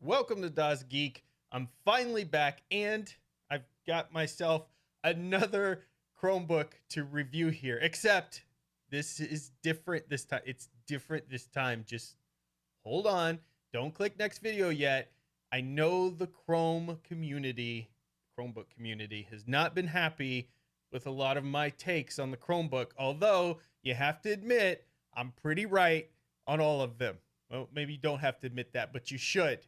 Welcome to DasGeek. I'm finally back and I've got myself another Chromebook to review here. Except this is different this time. It's different this time. Just hold on. Don't click next video yet. I know the Chromebook community has not been happy with a lot of my takes on the Chromebook. Although you have to admit, I'm pretty right on all of them. Well, maybe you don't have to admit that, but you should.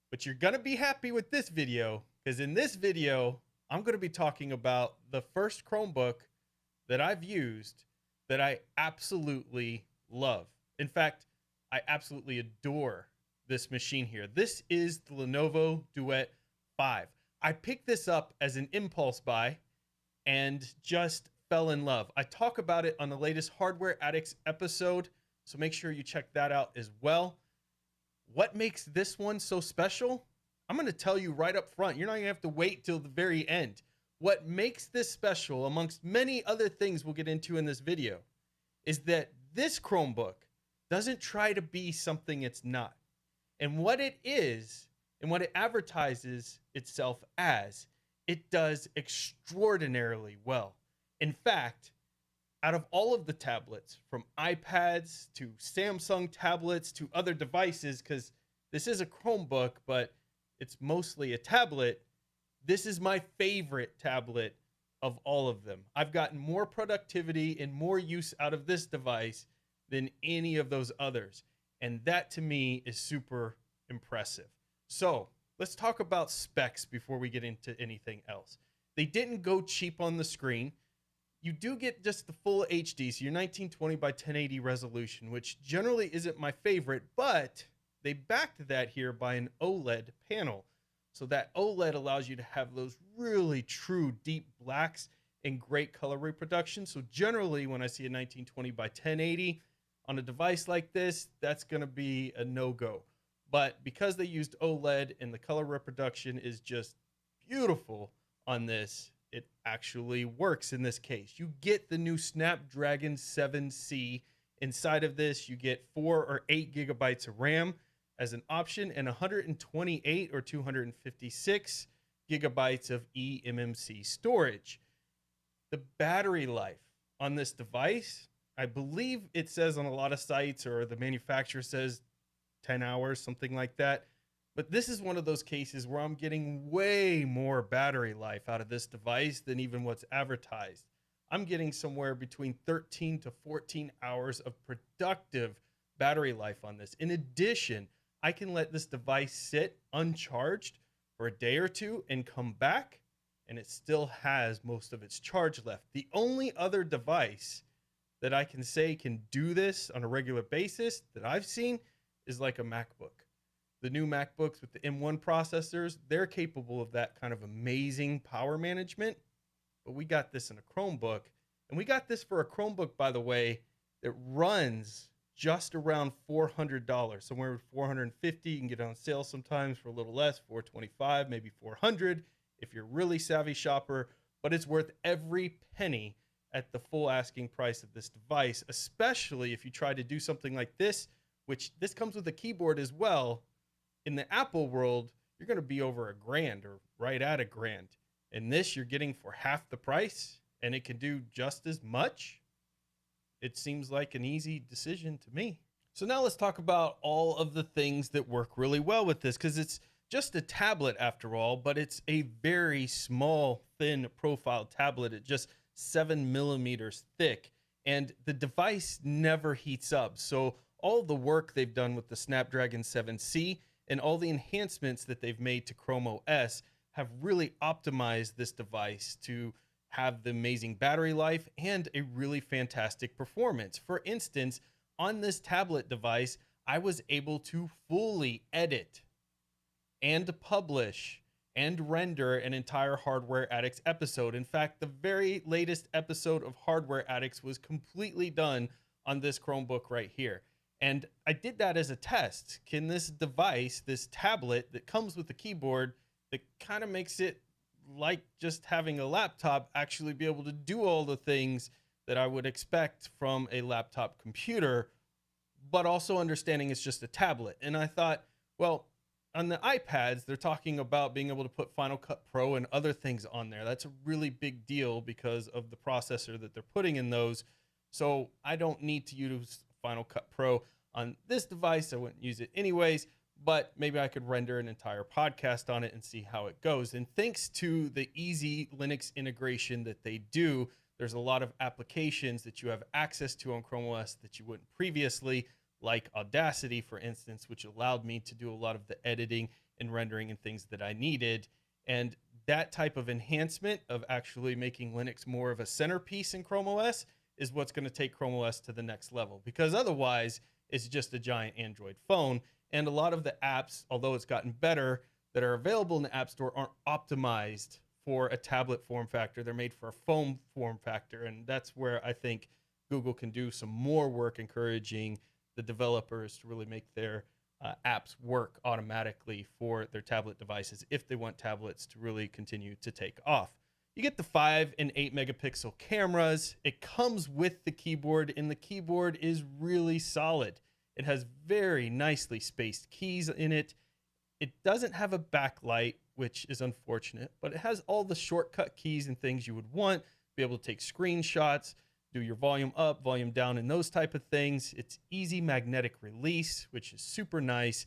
But you're going to be happy with this video, because in this video, I'm going to be talking about the first Chromebook that I've used that I absolutely love. In fact, I absolutely adore this machine here. This is the Lenovo Duet 5. I picked this up as an impulse buy and just fell in love. I talk about it on the latest Hardware Addicts episode, so make sure you check that out as well. What makes this one so special? I'm going to tell you right up front. You're not going to have to wait till the very end. What makes this special, amongst many other things we'll get into in this video, is that this Chromebook doesn't try to be something it's not. And what it is, and what it advertises itself as, it does extraordinarily well. In fact, out of all of the tablets, from iPads to Samsung tablets to other devices, because this is a Chromebook, but it's mostly a tablet, this is my favorite tablet of all of them. I've gotten more productivity and more use out of this device than any of those others. And that to me is super impressive. So let's talk about specs before we get into anything else. They didn't go cheap on the screen. You do get just the full HD, so your 1920 by 1080 resolution, which generally isn't my favorite, but they backed that here by an OLED panel. So that OLED allows you to have those really true deep blacks and great color reproduction. So generally, when I see a 1920 by 1080 on a device like this, that's going to be a no-go. But because they used OLED and the color reproduction is just beautiful on this, it actually works in this case. You get the new Snapdragon 7C inside of this. You get 4 or 8 gigabytes of RAM as an option and 128 or 256 gigabytes of eMMC storage. The battery life on this device, I believe it says on a lot of sites, or the manufacturer says 10 hours, something like that. But this is one of those cases where I'm getting way more battery life out of this device than even what's advertised. I'm getting somewhere between 13 to 14 hours of productive battery life on this. In addition, I can let this device sit uncharged for a day or two and come back, and it still has most of its charge left. The only other device that I can say can do this on a regular basis that I've seen is like a MacBook. The new MacBooks with the M1 processors, they're capable of that kind of amazing power management. But we got this in a Chromebook. And we got this for a Chromebook, by the way, that runs just around $400. Somewhere $450. You can get it on sale sometimes for a little less, $425, maybe $400 if you're a really savvy shopper. But it's worth every penny at the full asking price of this device, especially if you try to do something like this, which this comes with a keyboard as well. In the Apple world, you're going to be over $1,000 or right at $1,000. And this you're getting for half the price, and it can do just as much. It seems like an easy decision to me. So now let's talk about all of the things that work really well with this, because it's just a tablet after all, but it's a very small, thin profile tablet at just 7 millimeters thick. And the device never heats up. So all the work they've done with the Snapdragon 7C and all the enhancements that they've made to Chrome OS have really optimized this device to have the amazing battery life and a really fantastic performance. For instance, on this tablet device, I was able to fully edit and publish and render an entire Hardware Addicts episode. In fact, the very latest episode of Hardware Addicts was completely done on this Chromebook right here. And I did that as a test. Can this device, this tablet that comes with the keyboard that kind of makes it like just having a laptop, actually be able to do all the things that I would expect from a laptop computer, but also understanding it's just a tablet? And I thought, well, on the iPads, they're talking about being able to put Final Cut Pro and other things on there. That's a really big deal because of the processor that they're putting in those. So I don't need to use Final Cut Pro on this device. I wouldn't use it anyways, but maybe I could render an entire podcast on it and see how it goes. And thanks to the easy Linux integration that they do, there's a lot of applications that you have access to on Chrome OS that you wouldn't previously, like Audacity, for instance, which allowed me to do a lot of the editing and rendering and things that I needed. And that type of enhancement of actually making Linux more of a centerpiece in Chrome OS is what's going to take Chrome OS to the next level, because otherwise it's just a giant Android phone. And a lot of the apps, although it's gotten better, that are available in the App Store aren't optimized for a tablet form factor. They're made for a phone form factor. And that's where I think Google can do some more work encouraging the developers to really make their apps work automatically for their tablet devices if they want tablets to really continue to take off. You get the 5 and 8 megapixel cameras. It comes with the keyboard, and the keyboard is really solid. It has very nicely spaced keys in it. It doesn't have a backlight, which is unfortunate, but it has all the shortcut keys and things you would want. Be able to take screenshots, do your volume up, volume down, and those type of things. It's easy magnetic release, which is super nice,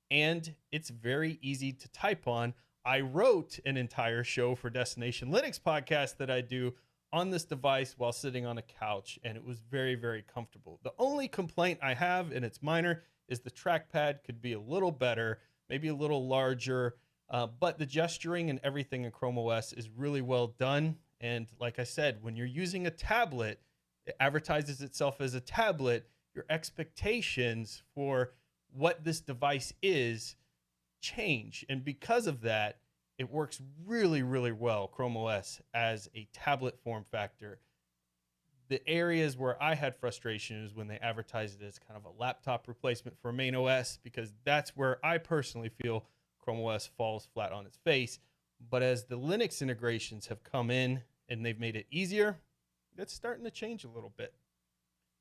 and it's very easy to type on. I wrote an entire show for Destination Linux podcast that I do on this device while sitting on a couch, and it was very, very comfortable. The only complaint I have, and it's minor, is the trackpad could be a little better, maybe a little larger, but the gesturing and everything in Chrome OS is really well done. And like I said, when you're using a tablet, it advertises itself as a tablet, your expectations for what this device is change. And because of that, it works really, really well, Chrome OS, as a tablet form factor. The areas where I had frustration is when they advertised it as kind of a laptop replacement for main OS, because that's where I personally feel Chrome OS falls flat on its face. But as the Linux integrations have come in and they've made it easier, that's starting to change a little bit.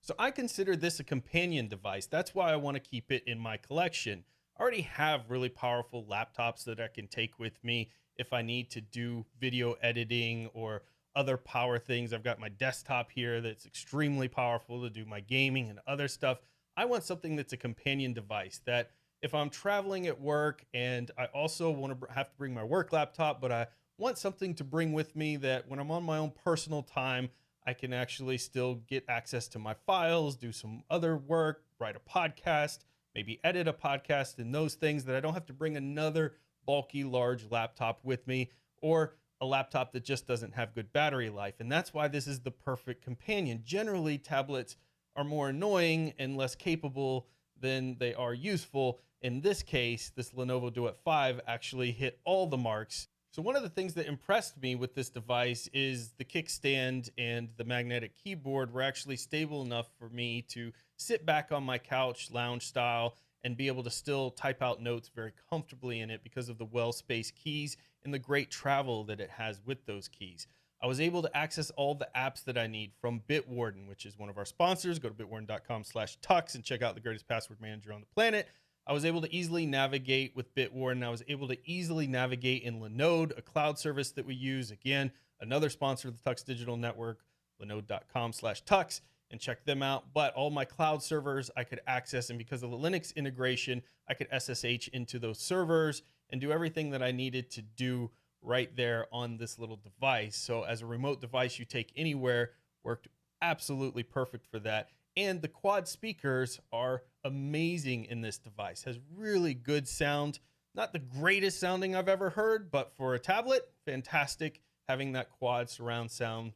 So I consider this a companion device. That's why I want to keep it in my collection. I already have really powerful laptops that I can take with me if I need to do video editing or other power things. I've got my desktop here that's extremely powerful to do my gaming and other stuff. I want something that's a companion device that if I'm traveling at work, and I also want to have to bring my work laptop, but I want something to bring with me that when I'm on my own personal time, I can actually still get access to my files, do some other work, write a podcast, maybe edit a podcast, and those things that I don't have to bring another bulky, large laptop with me, or a laptop that just doesn't have good battery life. And that's why this is the perfect companion. Generally, tablets are more annoying and less capable than they are useful. In this case, this Lenovo Duet 5 actually hit all the marks. So one of the things that impressed me with this device is the kickstand and the magnetic keyboard were actually stable enough for me to sit back on my couch, lounge style, and be able to still type out notes very comfortably in it because of the well-spaced keys and the great travel that it has with those keys. I was able to access all the apps that I need from Bitwarden, which is one of our sponsors. Go to bitwarden.com/tux and check out the greatest password manager on the planet. I was able to easily navigate with Bitwarden. I was able to easily navigate in Linode, a cloud service that we use. Again, another sponsor of the Tux Digital Network, linode.com/tux, and check them out. But all my cloud servers I could access, and because of the Linux integration, I could SSH into those servers and do everything that I needed to do right there on this little device. So as a remote device you take anywhere, worked absolutely perfect for that. And the quad speakers are amazing in this device. Has really good sound. Not the greatest sounding I've ever heard, but for a tablet, fantastic. Having that quad surround sound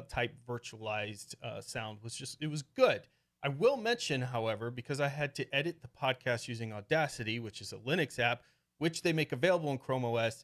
type virtualized sound it was good. I will mention, however, because I had to edit the podcast using Audacity, which is a Linux app, which they make available in Chrome OS.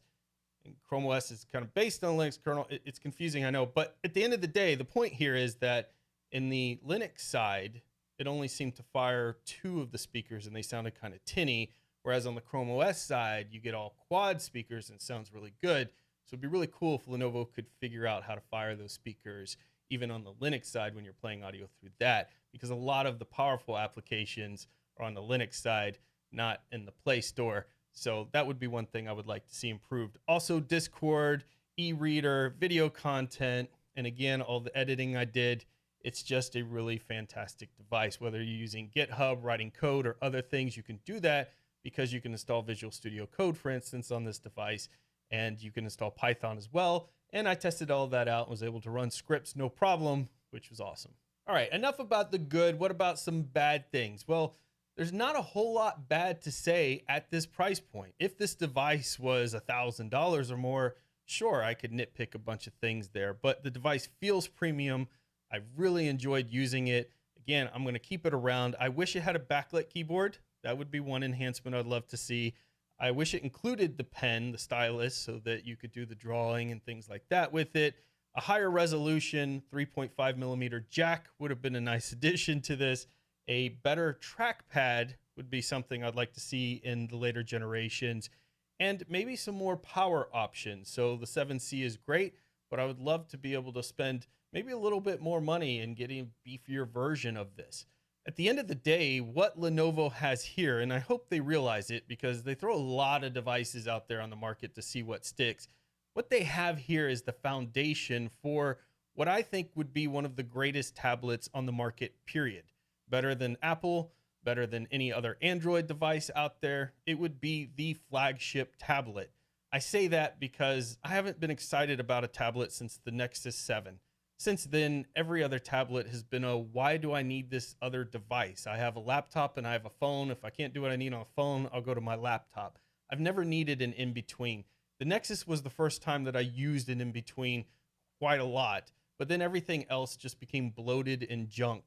And Chrome OS is kind of based on Linux kernel. It's confusing, I know. But at the end of the day, the point here is that in the Linux side, it only seemed to fire 2 of the speakers and they sounded kind of tinny. Whereas on the Chrome OS side, you get all quad speakers and it sounds really good. So it'd be really cool if Lenovo could figure out how to fire those speakers even on the Linux side when you're playing audio through that, because a lot of the powerful applications are on the Linux side, not in the Play Store. So that would be one thing I would like to see improved. Also, Discord, e-reader, video content, and again, all the editing I did. It's just a really fantastic device. Whether you're using GitHub, writing code, or other things, you can do that because you can install Visual Studio Code, for instance, on this device, and you can install Python as well. And I tested all that out and was able to run scripts no problem, which was awesome. All right, enough about the good. What about some bad things? Well, there's not a whole lot bad to say at this price point. If this device was $1,000 or more, sure, I could nitpick a bunch of things there, but the device feels premium. I really enjoyed using it. Again, I'm going to keep it around. I wish it had a backlit keyboard. That would be one enhancement I'd love to see. I wish it included the pen, the stylus, so that you could do the drawing and things like that with it. A higher resolution 3.5 millimeter jack would have been a nice addition to this. A better trackpad would be something I'd like to see in the later generations, and maybe some more power options. So the 7C is great, but I would love to be able to spend maybe a little bit more money in getting a beefier version of this. At the end of the day, what Lenovo has here, and I hope they realize it because they throw a lot of devices out there on the market to see what sticks. What they have here is the foundation for what I think would be one of the greatest tablets on the market, period. Better than Apple, better than any other Android device out there. It would be the flagship tablet. I say that because I haven't been excited about a tablet since the Nexus 7. Since then, every other tablet has been a, why do I need this other device? I have a laptop and I have a phone. If I can't do what I need on a phone, I'll go to my laptop. I've never needed an in-between. The Nexus was the first time that I used an in-between quite a lot, but then everything else just became bloated and junk.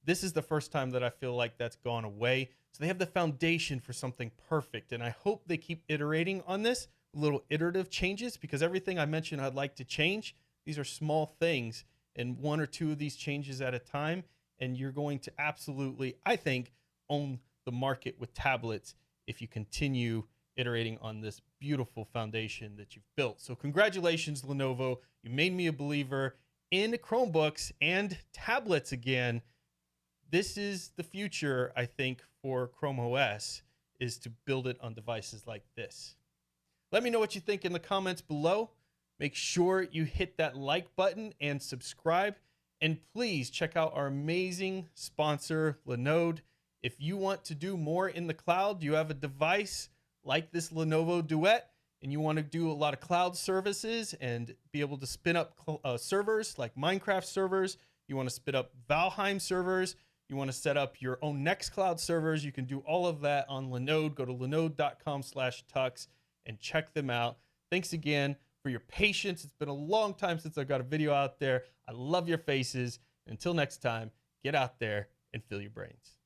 This is the first time that I feel like that's gone away. So they have the foundation for something perfect, and I hope they keep iterating on this, little iterative changes, because everything I mentioned I'd like to change, these are small things, and one or two of these changes at a time, and you're going to absolutely, I think, own the market with tablets if you continue iterating on this beautiful foundation that you've built. So congratulations, Lenovo. You made me a believer in Chromebooks and tablets again. This is the future, I think, for Chrome OS, is to build it on devices like this. Let me know what you think in the comments below. Make sure you hit that like button and subscribe. And please check out our amazing sponsor, Lenovo. If you want to do more in the cloud, you have a device like this Lenovo Duet, and you want to do a lot of cloud services and be able to spin up servers like Minecraft servers, you want to spin up Valheim servers, you want to set up your own Nextcloud servers, you can do all of that on Lenovo. Go to lenovo.com/tux and check them out. Thanks again for your patience. It's been a long time since I got a video out there. I love your faces. Until next time, get out there and fill your brains.